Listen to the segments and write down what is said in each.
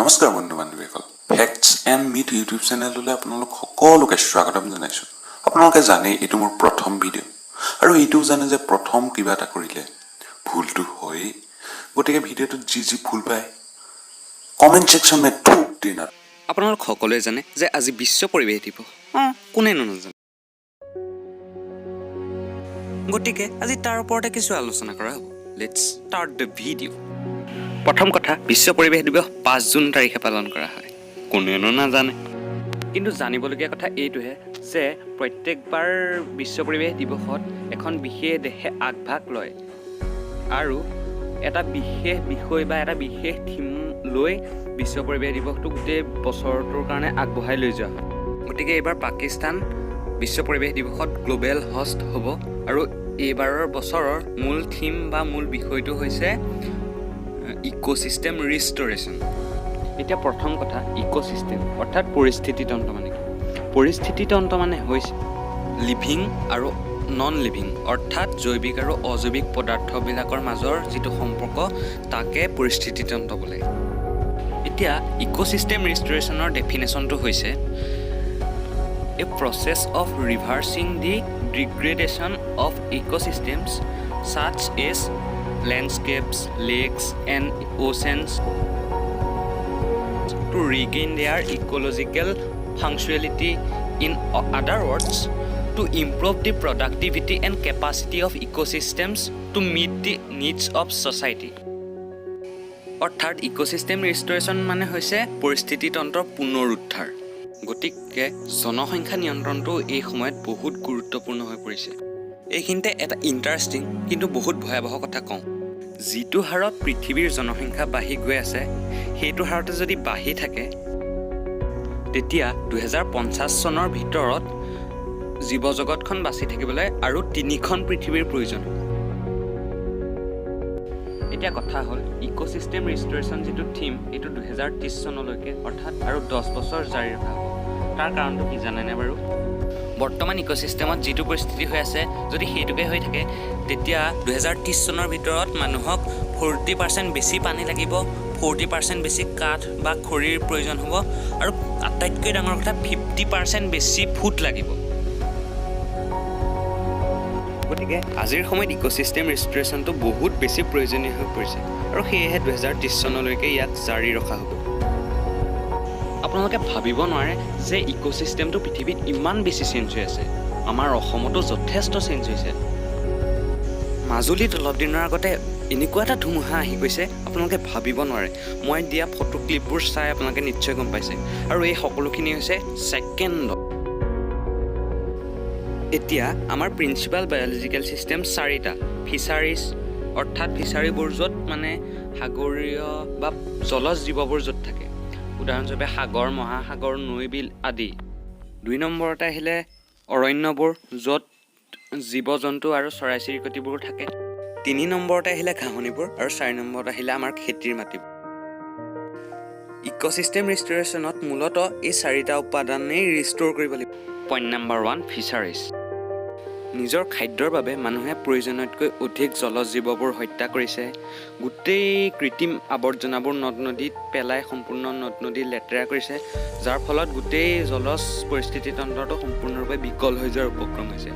নমস্কাৰ বন্ধু বান্ধৱীসকল, facts and myth YouTube চেনেললৈ আপোনালোক সকলোকে স্বাগতম জনাইছোঁ। আপোনালোকে জানে এইটো মোৰ প্ৰথম ভিডিঅ' আৰু এইটোও জানে যে প্ৰথম কিবা এটা কৰিলে ভুলটো হয়েই। গতিকে ভিডিঅ'টোত যি ভুল পায় কমেণ্ট ছেকশ্যনত ঠোক দিন। আপোনালোক সকলোৱে জানে যে আজি বিশ্ব পৰিৱেশ দিৱস। কোনেনো নাজানে। গতিকে আজি তাৰ ওপৰতে কিছু আলোচনা কৰা হ'ব। Let's start the video'. প্ৰথম কথা, বিশ্ব পৰিৱেশ দিৱস 5 জুন তাৰিখে পালন কৰা হয়। কোনেনো নাজানে। কিন্তু জানিবলগীয়া কথা এইটোহে যে প্ৰত্যেকবাৰ বিশ্ব পৰিৱেশ দিৱসত এখন বিশেষ দেশে আগভাগ লয় আৰু এটা বিশেষ বিষয় বা এটা বিশেষ থিম লৈ বিশ্ব পৰিৱেশ দিৱসটো গোটেই বছৰটোৰ কাৰণে আগবঢ়াই লৈ যোৱা হয়। গতিকে এইবাৰ পাকিস্তান বিশ্ব পৰিৱেশ দিৱসত গ্ল'বেল হোষ্ট হ'ব আৰু এইবাৰৰ বছৰৰ মূল থিম বা মূল বিষয়টো হৈছে ইক'ছিষ্টেম ৰিষ্ট'ৰেশ্যন। এতিয়া প্ৰথম কথা, ইক'ছিষ্টেম অৰ্থাৎ পৰিস্থিতিতন্ত্ৰ মানে কি? পৰিস্থিতিতন্ত্ৰ মানে হৈছে লিভিং আৰু নন লিভিং অৰ্থাৎ জৈৱিক আৰু অজৈৱিক পদাৰ্থবিলাকৰ মাজৰ যিটো সম্পৰ্ক তাকে পৰিস্থিতিতন্ত্ৰ বোলে। এতিয়া ইক'ছিষ্টেম ৰিষ্ট'ৰেশ্যনৰ ডেফিনেশ্যনটো হৈছে a process of reversing the degradation of ecosystems such as landscapes, lakes and oceans to regain their ecological functionality. In other words, to improve the productivity and capacity of ecosystems to meet the needs of society. অৰ্থাৎ ecosystem ৰিষ্ট'ৰেশ্যন মানে হৈছে পৰিস্থিতিতন্ত্ৰৰ পুনৰুদ্ধাৰ। গতিকে জনসংখ্যা নিয়ন্ত্ৰণটো এই সময়ত বহুত গুৰুত্বপূৰ্ণ হৈ পৰিছে। এইখিনিতে এটা ইণ্টাৰেষ্টিং কিন্তু বহুত ভয়াৱহ কথা কওঁ। যিটো হাৰত পৃথিৱীৰ জনসংখ্যা বাঢ়ি গৈ আছে সেইটো হাৰতে যদি বাঢ়ি থাকে তেতিয়া 2050 চনৰ ভিতৰত জীৱ জগতখন বাচি থাকিবলৈ আৰু 3খন পৃথিৱীৰ প্ৰয়োজন হ'ব। এতিয়া কথা হ'ল ইক'ছিষ্টেম ৰিষ্ট'ৰেশ্যন যিটো থিম এইটো 2030 চনলৈকে অৰ্থাৎ আৰু 10 বছৰ জাৰি ৰখা হ'ব। তাৰ কাৰণটো কি জানেনে বাৰু? বৰ্তমান ইক'ছিষ্টেমত যিটো পৰিস্থিতি হৈ আছে যদি সেইটোকে হৈ থাকে তেতিয়া 2030 চনৰ ভিতৰত মানুহক 40% বেছি পানী লাগিব, 40% বেছি কাঠ বা খৰিৰ প্ৰয়োজন হ'ব আৰু আটাইতকৈ ডাঙৰ কথা 50% বেছি ফুট লাগিব। গতিকে আজিৰ সময়ত ইক'ছিষ্টেম ৰিষ্ট'ৰেশ্যনটো বহুত বেছি প্ৰয়োজনীয় হৈ পৰিছে আৰু সেয়েহে 2030 চনলৈকে ইয়াক জাৰি ৰখা হ'ব। আপোনালোকে ভাবিব নোৱাৰে যে ইক'ছিষ্টেমটো পৃথিৱীত ইমান বেছি চেঞ্জ হৈ আছে। আমাৰ অসমতো যথেষ্ট চেঞ্জ হৈছে। মাজুলীত অলপ দিনৰ আগতে এনেকুৱা এটা ধুমুহা আহি গৈছে আপোনালোকে ভাবিব নোৱাৰে। মই দিয়া ফটো ক্লিপবোৰ চাই আপোনালোকে নিশ্চয় গম পাইছে আৰু এই সকলোখিনি হৈছে ছেকেণ্ডত। এতিয়া আমাৰ প্ৰিন্সিপাল বায়'লজিকেল ছিষ্টেম 4টা। ফিচাৰিজ অৰ্থাৎ ফিচাৰীবোৰ য'ত মানে সাগৰীয় বা জলজ জীৱবোৰ য'ত থাকে, উদাহৰণস্বৰূপে সাগৰ, মহাসাগৰ, নৈ, বিল আদি। 2 নম্বৰতে আহিলে অৰণ্যবোৰ য'ত জীৱ জন্তু আৰু চৰাই চিৰিকটিবোৰ থাকে। 3 নম্বৰতে আহিলে ঘাঁহনিবোৰ আৰু 4 নম্বৰত আহিলে আমাৰ খেতিৰ মাটিবোৰ। ইক'ছিষ্টেম ৰিষ্ট'ৰেশ্যনত মূলতঃ এই 4টা উপাদানেই ৰিষ্ট'ৰ কৰিব লাগিব। Point number 1, fisheries. নিজৰ খাদ্যৰ বাবে মানুহে প্ৰয়োজনতকৈ অধিক জলজ জীৱবোৰ হত্যা কৰিছে। গোটেই কৃত্ৰিম আৱৰ্জনাবোৰ নদ নদীত পেলাই সম্পূৰ্ণ নদ নদী লেতেৰা কৰিছে, যাৰ ফলত গোটেই জলজ পৰিস্থিতিতন্ত্ৰটো সম্পূৰ্ণৰূপে বিকল হৈ যোৱাৰ উপক্ৰম হৈছে।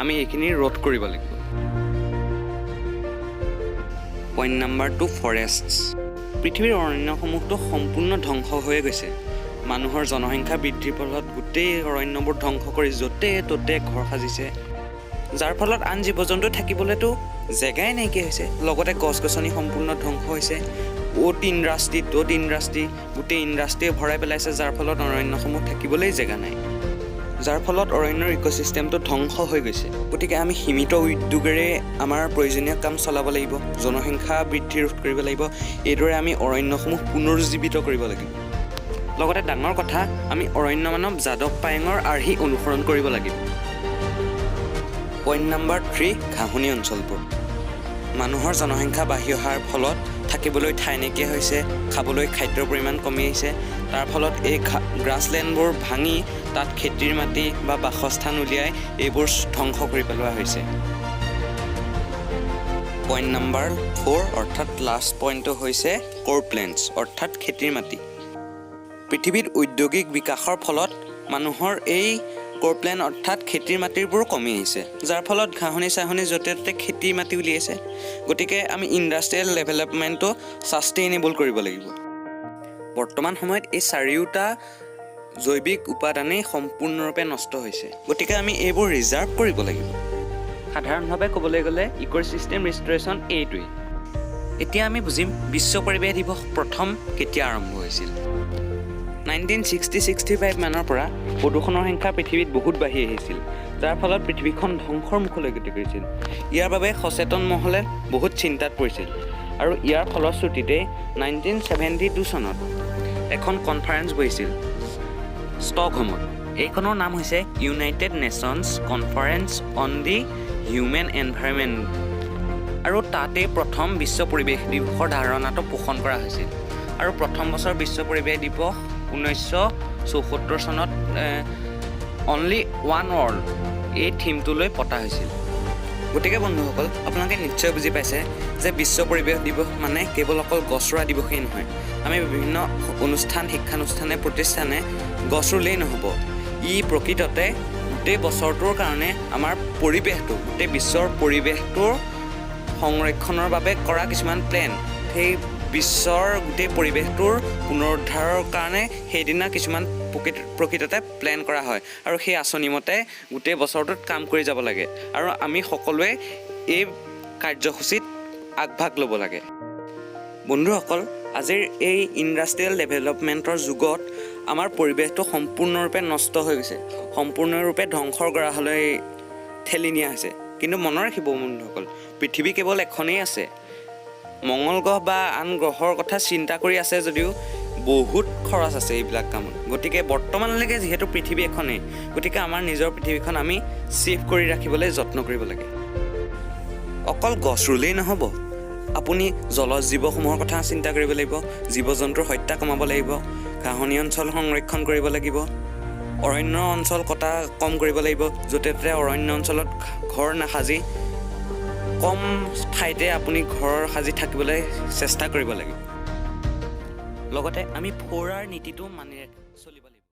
আমি এইখিনি ৰোধ কৰিব লাগিব। Point number 2, forests. পৃথিৱীৰ অৰণ্যসমূহটো সম্পূৰ্ণ ধ্বংস হৈ গৈছে। মানুহৰ জনসংখ্যা বৃদ্ধিৰ ফলত গোটেই অৰণ্যবোৰ ধ্বংস কৰি য'তে ত'তে ঘৰ সাজিছে, যাৰ ফলত আন জীৱ জন্তু থাকিবলৈতো জেগাই নাইকিয়া হৈছে। লগতে গছ গছনি সম্পূৰ্ণ ধ্বংস হৈছে। অ'ত ইণ্ডাষ্ট্ৰী ত'ত ইণ্ডাষ্ট্ৰী, গোটেই ইণ্ডাষ্ট্ৰীয়ে ভৰাই পেলাইছে, যাৰ ফলত অৰণ্যসমূহ থাকিবলৈ জেগা নাই, যাৰ ফলত অৰণ্যৰ ইক'ছিষ্টেমটো ধ্বংস হৈ গৈছে। গতিকে আমি সীমিত উদ্যোগেৰে আমাৰ প্ৰয়োজনীয় কাম চলাব লাগিব, জনসংখ্যা বৃদ্ধি ৰোধ কৰিব লাগিব। এইদৰে আমি অৰণ্যসমূহ পুনৰুজ্জীৱিত কৰিব লাগিব। লগতে ডাঙৰ কথা, আমি অৰণ্য মানৱ যাদৱ পায়েঙৰ আৰ্হি অনুসৰণ কৰিব লাগিব। পইণ্ট নম্বৰ 3, ঘাঁহনি অঞ্চলবোৰ। মানুহৰ জনসংখ্যা বাঢ়ি অহাৰ ফলত থাকিবলৈ ঠাই নাইকিয়া হৈছে, খাবলৈ খাদ্যৰ পৰিমাণ কমি আহিছে। তাৰ ফলত এই গ্ৰাছলেণ্ডবোৰ ভাঙি তাত খেতিৰ মাটি বা বাসস্থান উলিয়াই এইবোৰ ধ্বংস কৰি পেলোৱা হৈছে। পইণ্ট নম্বৰ 4 অৰ্থাৎ লাষ্ট পইণ্টটো হৈছে ক'ৰপ্লেণ্টছ অৰ্থাৎ খেতিৰ মাটি। পৃথিৱীত ঔদ্যোগিক বিকাশৰ ফলত মানুহৰ এই কোৰপ্লেন অৰ্থাৎ খেতিৰ মাটিবোৰ কমি আহিছে, যাৰ ফলত ঘাঁহনি চাহনি য'তে ত'তে খেতিৰ মাটি উলিয়াইছে। গতিকে আমি ইণ্ডাষ্ট্ৰিয়েল ডেভেলপমেণ্টটো ছাষ্টেইনেবল কৰিব লাগিব। বৰ্তমান সময়ত এই চাৰিওটা জৈৱিক উপাদানেই সম্পূৰ্ণৰূপে নষ্ট হৈছে, গতিকে আমি এইবোৰ ৰিজাৰ্ভ কৰিব লাগিব। সাধাৰণভাৱে ক'বলৈ গ'লে ইক'ছিষ্টেম ৰিষ্ট'ৰেশ্যন এইটোৱেই। এতিয়া আমি বুজিম বিশ্ব পৰিৱেশ দিৱস প্ৰথম কেতিয়া আৰম্ভ হৈছিল। 1965 মানৰ পৰা প্ৰদূষণৰ সংখ্যা পৃথিৱীত বহুত বাঢ়ি আহিছিল, যাৰ ফলত পৃথিৱীখন ধ্বংসৰ মুখলৈ গতি কৰিছিল। ইয়াৰ বাবে সচেতন মহলে বহুত চিন্তাত পৰিছিল আৰু ইয়াৰ ফলশ্ৰুতিতে 1972 চনত এখন কনফাৰেন্স বহিছিল ষ্টকহোমত। এইখনৰ নাম হৈছে United nations conference on the human environment, আৰু তাতেই প্ৰথম বিশ্ব পৰিৱেশ দিৱসৰ ধাৰণাটো পোষণ কৰা হৈছিল। আৰু প্ৰথম বছৰ বিশ্ব পৰিৱেশ দিৱস 1974 চনত অনলি ওৱান ৱৰ্ল্ড এই থিমটো লৈ পতা হৈছিল। গতিকে বন্ধুসকল, আপোনালোকে নিশ্চয় বুজি পাইছে যে বিশ্ব পৰিৱেশ দিৱস মানে কেৱল অকল গছ ৰোৱা দিৱসেই নহয়। আমি বিভিন্ন অনুষ্ঠান, শিক্ষানুষ্ঠানে, প্ৰতিষ্ঠানে গছ ৰুলেই নহ'ব, ই প্ৰকৃততে গোটেই বছৰটোৰ কাৰণে আমাৰ পৰিৱেশটো, গোটেই বিশ্বৰ পৰিৱেশটোৰ সংৰক্ষণৰ বাবে কৰা কিছুমান প্লেন, সেই বিশ্বৰ গোটেই পৰিৱেশটোৰ পুনৰুদ্ধাৰৰ কাৰণে সেইদিনা কিছুমান প্ৰকৃততে প্লেন কৰা হয়, আৰু সেই আঁচনি মতে গোটেই বছৰটোত কাম কৰি যাব লাগে, আৰু আমি সকলোৱে এই কাৰ্যসূচীত আগভাগ ল'ব লাগে। বন্ধুসকল, আজিৰ এই ইণ্ডাষ্ট্ৰিয়েল ডেভেলপমেণ্টৰ যুগত আমাৰ পৰিৱেশটো সম্পূৰ্ণৰূপে নষ্ট হৈ গৈছে, সম্পূৰ্ণৰূপে ধ্বংসৰ গৰাহলৈ ঠেলি নিয়া হৈছে। কিন্তু মনত ৰাখিব বন্ধুসকল, পৃথিৱী কেৱল এখনেই আছে। মংগল গ্ৰহ বা আন গ্ৰহৰ কথা চিন্তা কৰি আছে যদিও বহুত খৰচ আছে এইবিলাক কামত। গতিকে বৰ্তমানলৈকে যিহেতু পৃথিৱী এখনেই, গতিকে আমাৰ নিজৰ পৃথিৱীখন আমি ছেভ কৰি ৰাখিবলৈ যত্ন কৰিব লাগে। অকল গছ ৰুলেই নহ'ব, আপুনি জলজ জীৱসমূহৰ কথা চিন্তা কৰিব লাগিব, জীৱ জন্তুৰ হত্যা কমাব লাগিব, ঘাঁহনি অঞ্চল সংৰক্ষণ কৰিব লাগিব, অৰণ্য অঞ্চল কটা কম কৰিব লাগিব, য'তে ত'তে অৰণ্য অঞ্চলত ঘৰ নাসাজি কম ঠাইতে আপুনি ঘৰ সাজি থাকিবলৈ চেষ্টা কৰিব লাগিব। লগতে আমি 4R নীতিটো মানি ৰাখিব